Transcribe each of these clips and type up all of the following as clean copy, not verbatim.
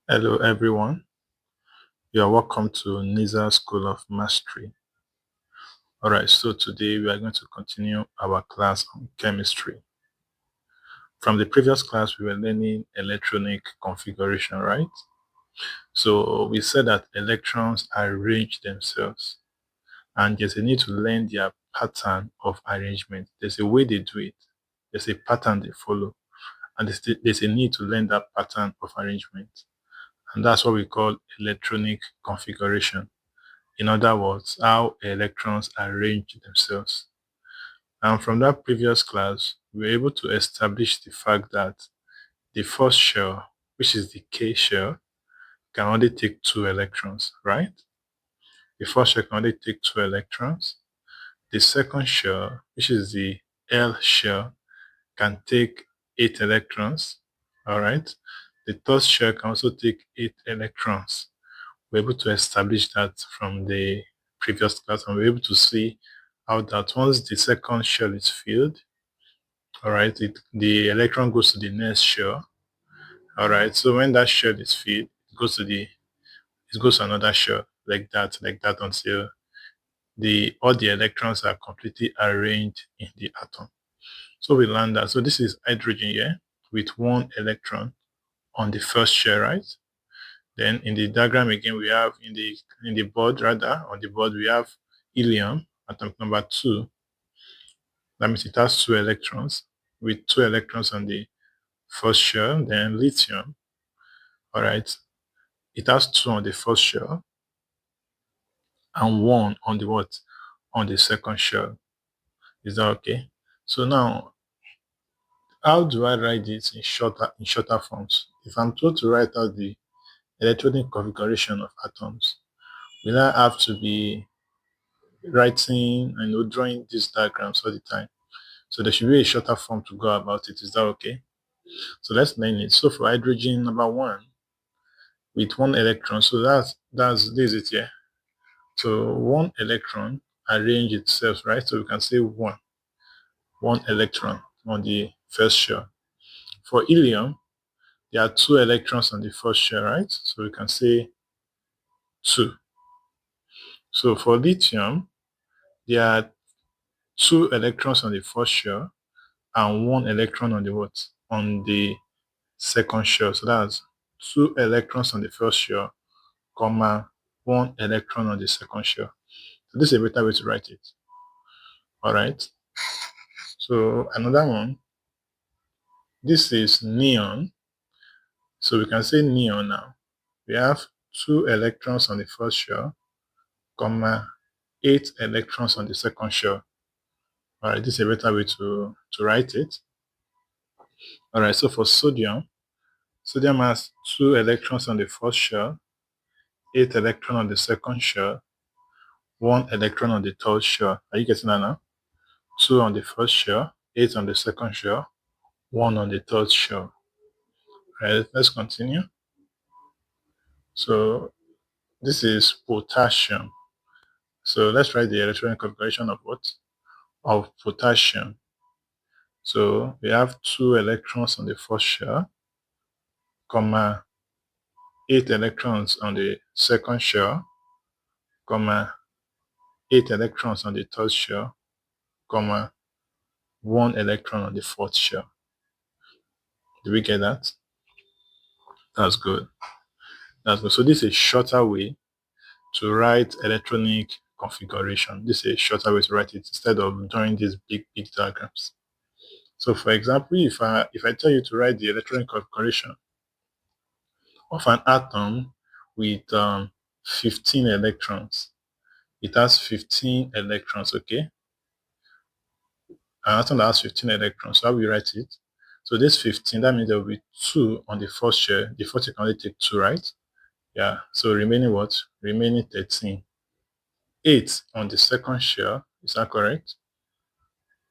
Hello everyone, you are welcome to Nizar School of Mastery. Alright, so today we are going to continue our class on chemistry. From the previous class, we were learning electronic configuration, right? So we said that electrons arrange themselves and there's a need to learn their pattern of arrangement. There's a way they do it. There's a pattern they follow. And there's a need to learn that pattern of arrangement. And that's what we call electronic configuration. In other words, how electrons arrange themselves. And from that previous class, we were able to establish the fact that the first shell, which is the K shell, can only take 2 electrons, right? The first shell can only take 2 electrons. The second shell, which is the L shell, can take 8 electrons, all right? The third shell can also take 8 electrons. We're able to establish that from the previous class, and we're able to see how that once the second shell is filled, all right, the electron goes to the next shell, all right. So when that shell is filled, it goes to another shell like that until all the electrons are completely arranged in the atom. So we learned that. So this is hydrogen here with 1 electron on the first shell, right? Then in the diagram again, we have in the board rather, on the board we have helium, atomic number 2. That means it has 2 electrons with 2 electrons on the first shell. Then lithium, all right, it has 2 on the first shell and 1 on the what? On the second shell. Is that okay? So now, how do I write this in shorter forms? If I'm told to write out the electronic configuration of atoms, will I have to be writing and drawing these diagrams all the time? So there should be a shorter form to go about it. Is that okay? So let's learn it. So for hydrogen number 1 with 1 electron, so this is it here. So 1 electron arrange itself, right? So we can say 1 electron on the first shell. For helium, there are 2 electrons on the first shell, right? So we can say 2. So for lithium, there are 2 electrons on the first shell and 1 electron on the what? On the second shell. So that's 2 electrons on the first shell, comma 1 electron on the second shell. So this is a better way to write it. All right. So another one, this is neon. So we can say neon now. We have 2 electrons on the first shell, comma 8 electrons on the second shell. All right, this is a better way to write it. All right, so for sodium, sodium has 2 electrons on the first shell, 8 electrons on the second shell, 1 electron on the third shell. Are you getting that now? 2 on the first shell, 8 on the second shell, 1 on the third shell. All right, let's continue. So this is potassium. So let's write the electronic configuration of what? Of potassium. So we have 2 electrons on the first shell, comma 8 electrons on the second shell, comma 8 electrons on the third shell, comma 1 electron on the fourth shell. Do we get that? That's good. That's good. So this is a shorter way to write electronic configuration. This is a shorter way to write it instead of drawing these big diagrams. So for example, if I tell you to write the electronic configuration of an atom with 15 electrons, it has 15 electrons, okay? An atom that has 15 electrons, so how we write it? So this 15, that means there will be 2 on the first shell. The first you can only take 2, right? Yeah, so remaining what? Remaining 13. 8 on the second shell, is that correct?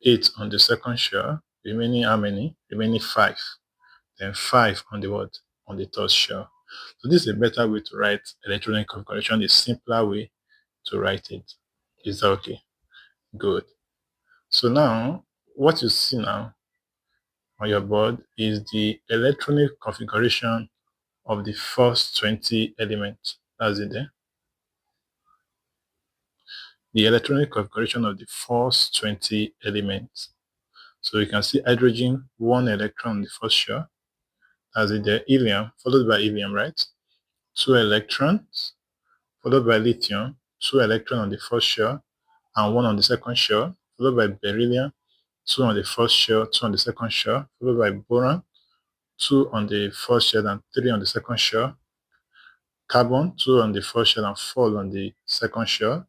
8 on the second shell, remaining how many? Remaining 5. Then 5 on the what? On the third shell. So this is a better way to write electronic configuration, a simpler way to write it. Is that okay? Good. So now, what you see now on your board is the electronic configuration of the first 20 elements. That's it there. The electronic configuration of the first 20 elements. So you can see hydrogen, 1 electron on the first shell. That's it there. Helium, followed by helium, right? 2 electrons, followed by lithium, 2 electrons on the first shell, and 1 on the second shell, followed by beryllium, 2 on the first shell, 2 on the second shell, followed by boron, 2 on the first shell and 3 on the second shell, carbon, 2 on the first shell and 4 on the second shell,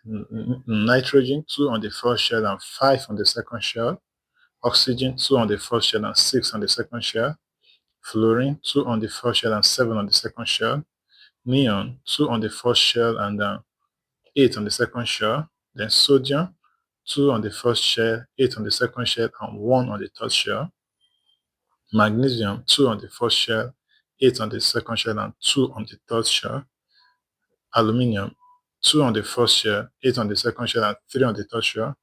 nitrogen, 2 on the first shell and 5 on the second shell, oxygen, 2 on the first shell and 6 on the second shell, fluorine, 2 on the first shell and 7 on the second shell, neon, 2 on the first shell and 8 on the second shell, then sodium, 2 on the first shell, 8 on the second shell, and 1 on the third shell, magnesium, 2 on the first shell, 8 on the second shell, and 2 on the third shell, aluminium, 2 on the first shell, 8 on the second shell, and 3 on the third shell,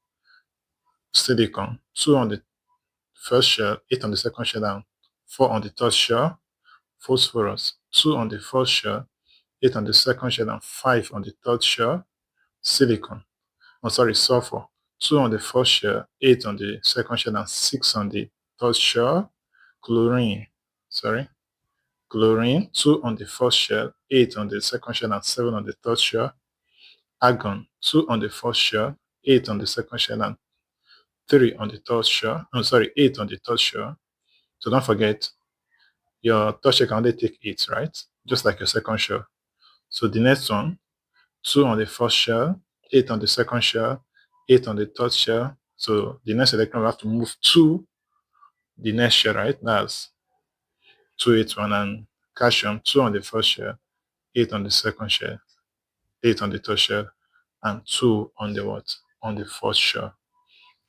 silicon, 2 on the first shell, 8 on the second shell, and 4 on the third shell, phosphorus, 2 on the first shell, 8 on the second shell, and 5 on the third shell, sulfur, 2 on the first shell, 8 on the second shell, and 6 on the third shell, chlorine, 2 on the first shell, 8 on the second shell, and 7 on the third shell, argon, 2 on the first shell, 8 on the second shell, and 3 on the third shell, 8 on the third shell. So don't forget, your third shell can only take 8, right? Just like your second shell. So the next one, 2 on the first shell, 8 on the second shell, 8 on the third shell. So the next electron will have to move to the next shell, right? That's 281, and calcium, 2 on the first shell, 8 on the second shell, 8 on the third shell, and 2 on the what? On the fourth shell.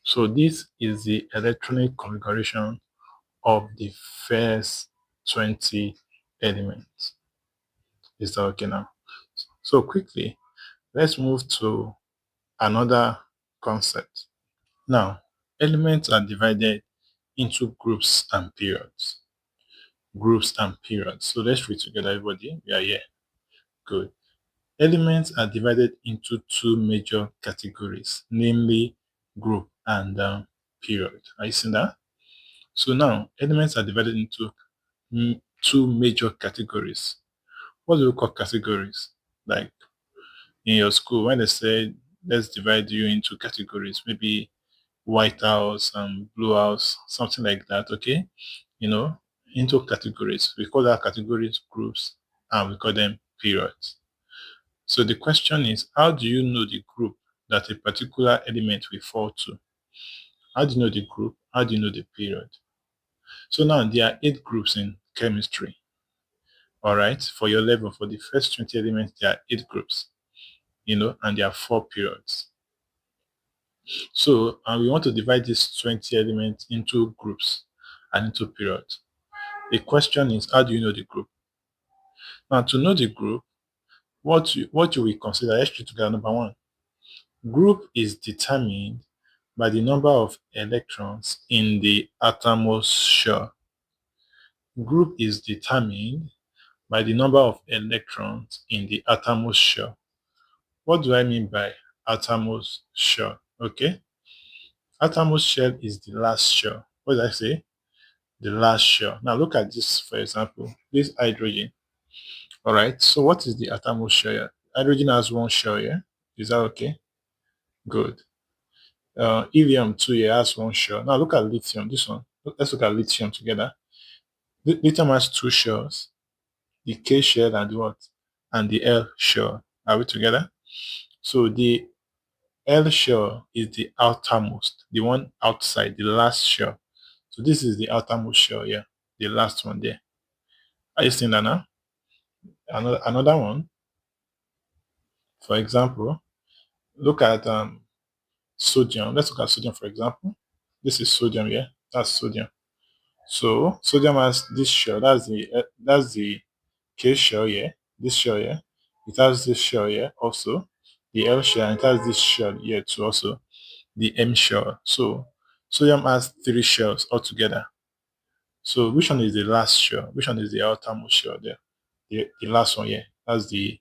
So this is the electronic configuration of the first 20 elements. Is that okay now? So quickly, let's move to another concept. Now, elements are divided into groups and periods. Groups and periods. So let's read together, everybody. We are here. Good. Elements are divided into 2 major categories, namely group and period. Are you seeing that? So now, elements are divided into 2 major categories. What do we call categories? Like in your school, when they say, let's divide you into categories, maybe white house and blue house, something like that, okay? Into categories. We call that categories groups, and we call them periods. So the question is, how do you know the group that a particular element will fall to? How do you know the group? How do you know the period? So now there are 8 groups in chemistry. All right, for your level, for the first 20 elements, there are 8 groups, and there are 4 periods. So, and we want to divide these 20 elements into groups and into periods. The question is, how do you know the group? Now, to know the group, what you will consider, let's treat together. Number 1, group is determined by the number of electrons in the outermost shell. Group is determined by the number of electrons in the outermost shell. What do I mean by outermost shell? Okay. Outermost shell is the last shell. What did I say? The last shell. Now look at this, for example. This hydrogen. All right. So what is the outermost shell here? Hydrogen has 1 shell here. Is that okay? Good. Helium too here has 1 shell. Now look at lithium. This one. Let's look at lithium together. Lithium has 2 shells. The K shell and what? And the L shell. Are we together? So the L shell is the outermost, the one outside, the last shell. So this is the outermost shell here, the last one there. Are you seeing that now? Another one, for example, look at sodium. Let's look at sodium, for example. This is sodium here. That's sodium. So sodium has this shell. That's the K shell here. This shell here. It has this shell here also. The L shell, and it has this shell here too also. The M shell. So sodium has 3 shells altogether. So which one is the last shell? Which one is the outermost shell there? The last one here. That's the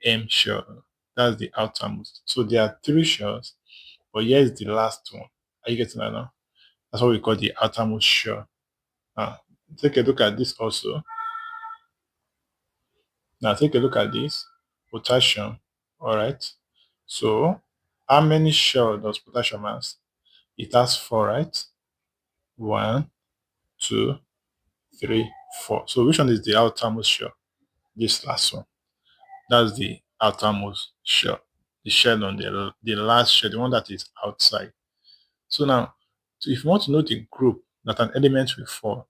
M shell. That's the outermost. So there are three shells, but here is the last one. Are you getting that now? That's what we call the outermost shell. Now, take a look at this also. Now, take a look at this. Potassium. All right. So, how many shells does potassium has? It has four, right? One, two, three, four. So, which one is the outermost shell? This last one. That's the outermost shell. The shell on the last shell, the one that is outside. So now, if you want to know the group that an element will fall,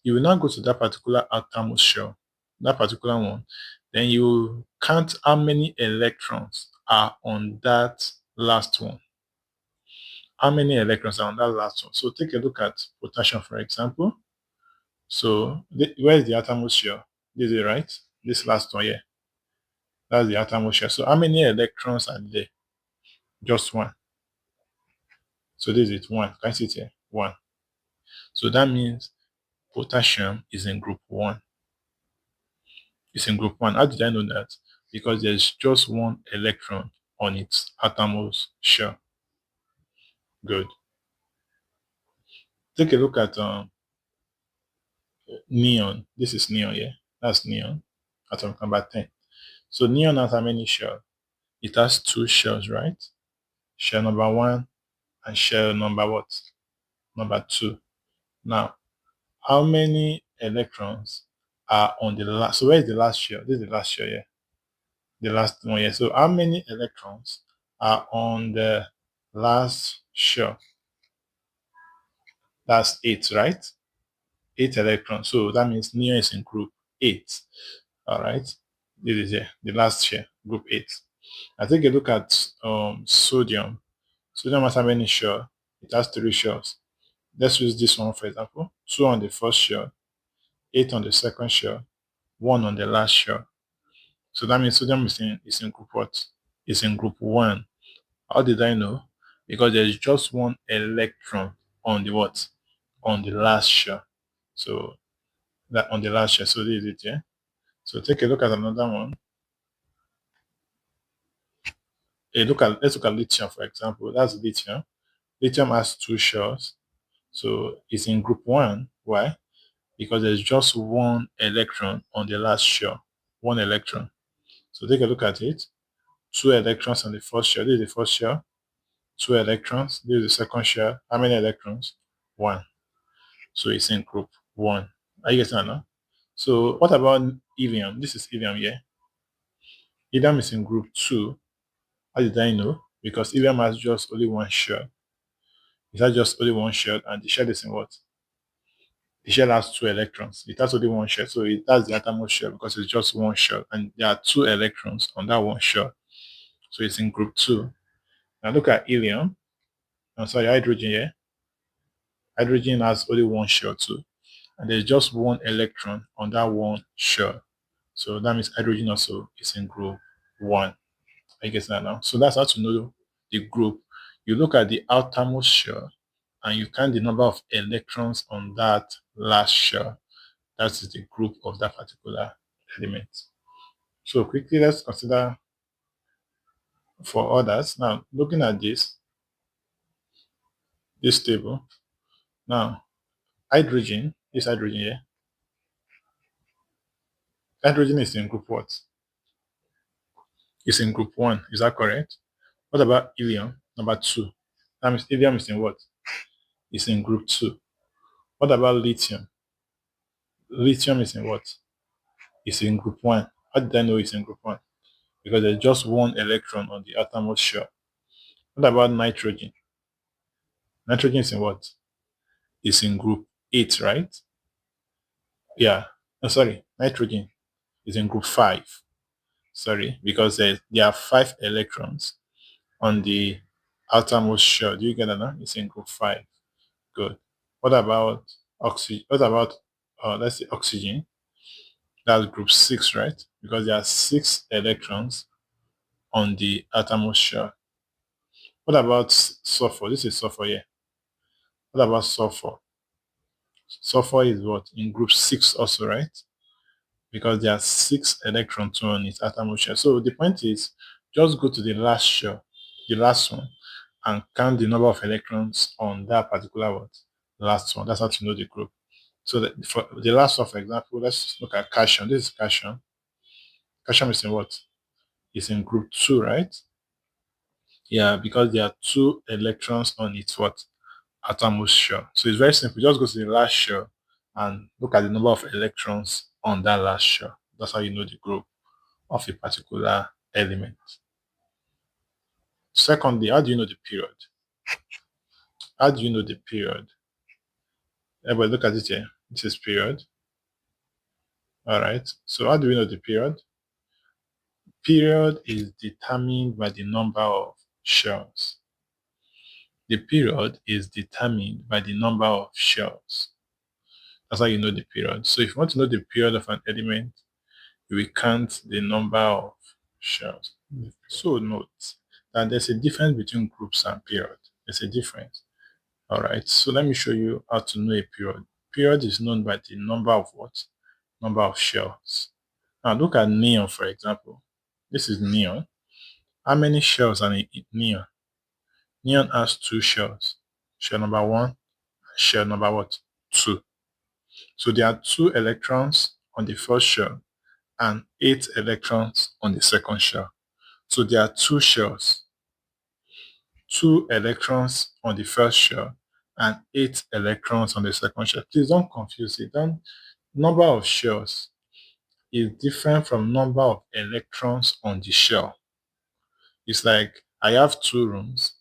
you will now go to that particular outermost shell, that particular one. Then you count how many electrons are on that last one. How many electrons are on that last one? So take a look at potassium, for example. So where is the outermost shell? This is it, right? This last one here. That's the outermost shell. So how many electrons are there? Just one. So this is it, one. Can you see it here? One. So that means potassium is in group one. It's in group one. How did I know that? Because there's just one electron on its outermost shell. Good. Take a look at neon. This is neon, yeah? That's neon. Atomic number 10. So neon has how many shells? It has two shells, right? Shell number one and shell number what? Number two. Now, how many electrons are on the last? So where is the last shell? This is the last shell, yeah? The last one, yeah. So how many electrons are on the last shell? That's eight, right? Eight electrons. So that means neon is in group eight. All right. This is here, the last shell, group eight. I take a look at sodium. Sodium has how many shells? It has three shells. Let's use this one for example. Two on the first shell, eight on the second shell, one on the last shell. So that means sodium is in group what? Is in group one. How did I know? Because there's just one electron on the what? On the last shell. So that on the last shell. So this is it, yeah. So take a look at another one. Let's look at lithium, for example. That's lithium. Lithium has two shells. So it's in group one. Why? Because there's just one electron on the last shell. One electron. So take a look at it. Two electrons on the first shell. This is the first shell. Two electrons. This is the second shell. How many electrons? One. So it's in group one. Are you getting that now? So what about helium? This is helium here. Helium is in group two. How did I know? Because helium has just only one shell. It has just only one shell, and the shell is in what? The shell has two electrons. It has only one shell, so it has the outermost shell because it's just one shell, and there are two electrons on that one shell. So it's in group two. Now look at helium. I'm sorry, hydrogen here. Hydrogen has only one shell too, and there's just one electron on that one shell. So that means hydrogen also is in group one. I guess that now. So that's how to know the group. You look at the outermost shell and you count the number of electrons on that last shell. That is the group of that particular element. So quickly, let's consider for others. Now, looking at this table. Now, hydrogen, this hydrogen here. Hydrogen is in group what? It's in group one. Is that correct? What about helium? Number two. That means helium is in what? It's in group two. What about lithium? Lithium is in what? It's in group one. How did I know it's in group one? Because there's just one electron on the outermost shell. What about nitrogen? Nitrogen is in what? It's in group eight, right? Yeah. Oh, sorry. Nitrogen is in group five. Sorry, because there are five electrons on the outermost shell. Do you get that now? It's in group five. Good. What about oxygen? What about let's say oxygen? That's group six, right? Because there are six electrons on the outermost shell. What about sulfur? This is sulfur here. What about sulfur? Sulfur is what? In group 6 also, right? Because there are 6 electrons on its atom shell. So the point is, just go to the last shell, the last one, and count the number of electrons on that particular what? Last one. That's how to know the group. So for the last one, for example, let's look at calcium. This is calcium. Calcium is in what? It's in group 2, right? Yeah, because there are 2 electrons on its what? Atomos shell. So it's very simple. Just go to the last shell and look at the number of electrons on that last shell. That's how you know the group of a particular element. Secondly, how do you know the period? How do you know the period? Everybody look at it here. This is period. All right. So how do we know the period? Period is determined by the number of shells. The period is determined by the number of shells. That's how you know the period. So if you want to know the period of an element, you will count the number of shells. So note that there's a difference between groups and period. There's a difference. All right. So let me show you how to know a period. Period is known by the number of what? Number of shells. Now look at neon, for example. This is neon. How many shells are in neon? Neon has 2 shells. Shell number 1, shell number what? 2. So there are 2 electrons on the first shell and 8 electrons on the second shell. So there are 2 shells, 2 electrons on the first shell and 8 electrons on the second shell. Please don't confuse it. Number of shells is different from number of electrons on the shell. It's like I have 2 rooms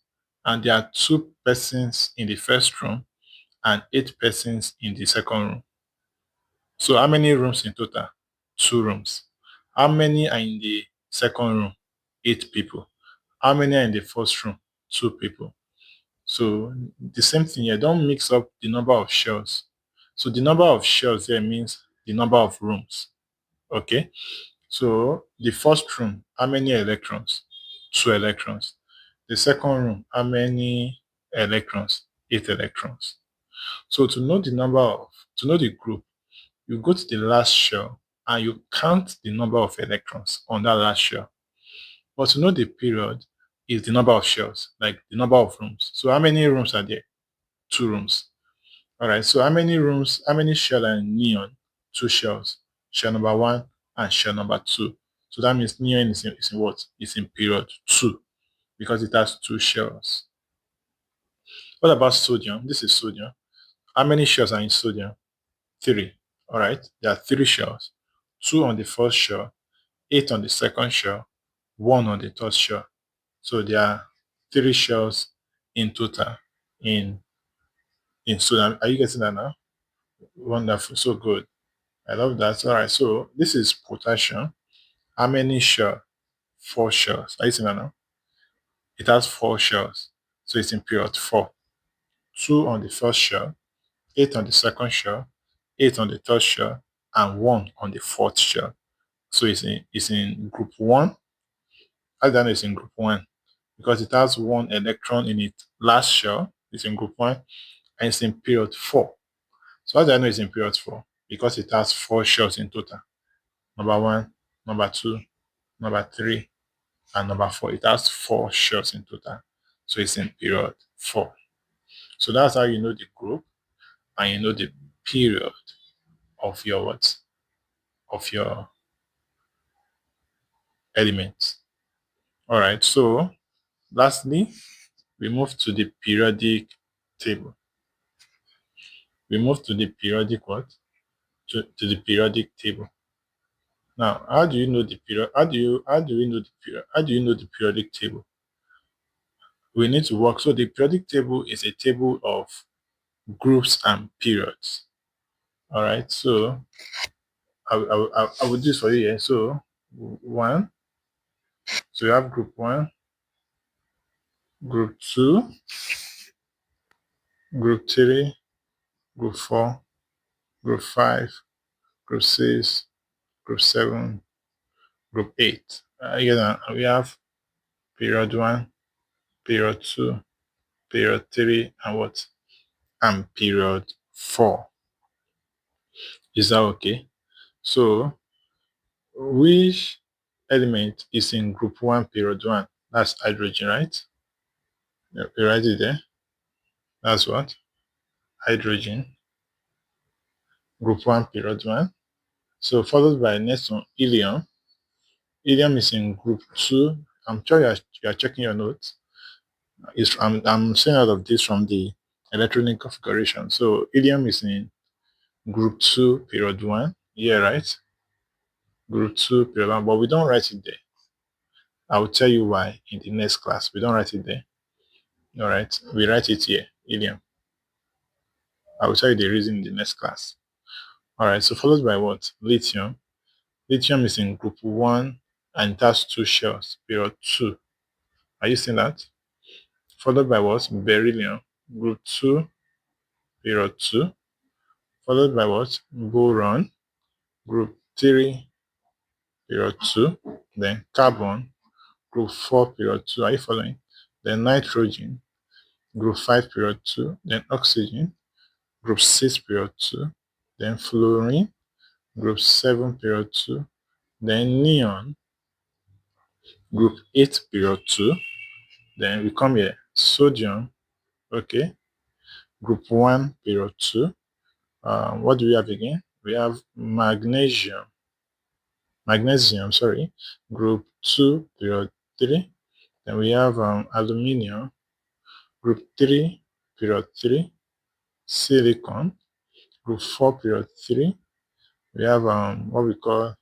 and there are 2 persons in the first room and 8 persons in the second room. So how many rooms in total? 2 rooms. How many are in the second room? 8 people. How many are in the first room? 2 people. So the same thing here. Don't mix up the number of shells. So the number of shells here means the number of rooms. Okay. So the first room, how many electrons? 2 electrons. The second room, how many electrons? 8 electrons. So to know the group, you go to the last shell and you count the number of electrons on that last shell. But to know the period is the number of shells, like the number of rooms. So how many rooms are there? 2 rooms. All right. So how many shells are in neon? 2 shells. Shell number 1 and shell number 2. So that means neon is in what? It's in period 2 because it has 2 shells. What about sodium? This is sodium. How many shells are in sodium? 3. All right. There are 3 shells. 2 on the first shell, 8 on the second shell, 1 on the third shell. So there are 3 shells in total in sodium. Are you getting that now? Wonderful. So good. I love that. All right. So this is potassium. How many shells? 4 shells. Are you seeing that now? It has 4 shells. So it's in period 4. 2 on the first shell, 8 on the second shell, 8 on the third shell, and 1 on the fourth shell. So it's in group 1. How do I know it's in group 1? Because it has 1 electron in its last shell. It's in group 1 and it's in period 4. So how do I know it's in period 4? Because it has 4 shells in total. Number 1, number 2, number 3, and number 4. It has 4 shells in total. So it's in period 4. So that's how you know the group and you know the period of your what? Of your elements. All right. So lastly, we move to the periodic table. We move to the periodic what? To the periodic table. Now, how do you know the period? How do we know the period? How do you know the periodic table? We need to work. So the periodic table is a table of groups and periods. All right. So I will do this for you here. So 1. So you have group 1, group 2, group 3, group 4, group 5, group 6, group 7, group 8. Again, we have period 1, period 2, period 3, and what? And period 4. Is that okay? So which element is in group 1, period 1? That's hydrogen, right? You write it there. That's what? Hydrogen, group 1, period 1. So followed by next one, helium. Helium is in group 2. I'm sure you are checking your notes. I'm saying out of this from the electronic configuration. So helium is in group 2, period 1. Yeah, right? Group 2, period 1. But we don't write it there. I will tell you why in the next class. We don't write it there. All right. We write it here, helium. I will tell you the reason in the next class. All right. So followed by what? Lithium. Lithium is in group 1 and it has 2 shells, period 2. Are you seeing that? Followed by what? Beryllium, group 2, period 2. Followed by what? Boron, group 3, period 2. Then carbon, group 4, period 2. Are you following? Then nitrogen, group 5, period 2. Then oxygen, group 6, period 2. Then fluorine, group 7, period 2. Then neon, group 8, period 2. Then we come here, sodium, okay, group 1, period 2. What do we have again? We have magnesium, sorry, group 2, period 3. Then we have aluminium, group 3, period 3. Silicon, group 4, period 3. We have what we call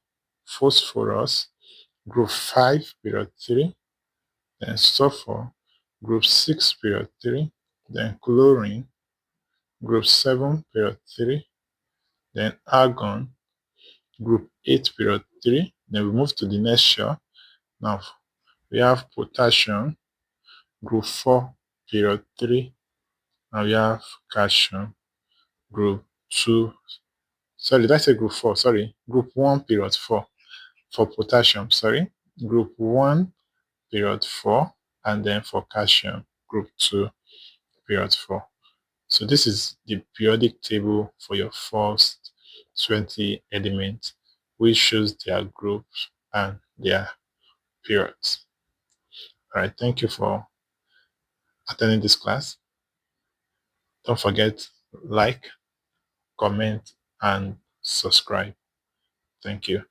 phosphorus, group 5, period 3. Then sulfur, group 6, period 3. Then chlorine, group 7, period 3. Then argon, group 8, period 3. Then we move to the next shell. Now we have potassium, group 4, period 3. Now we have calcium, group 2. Sorry, did I say group 4? Sorry, group 1, period 4 for potassium. Sorry, group 1, period 4. And then for calcium, group 2, period 4. So this is the periodic table for your first 20 elements, which shows their groups and their periods. All right, thank you for attending this class. Don't forget, like, comment, and subscribe. Thank you.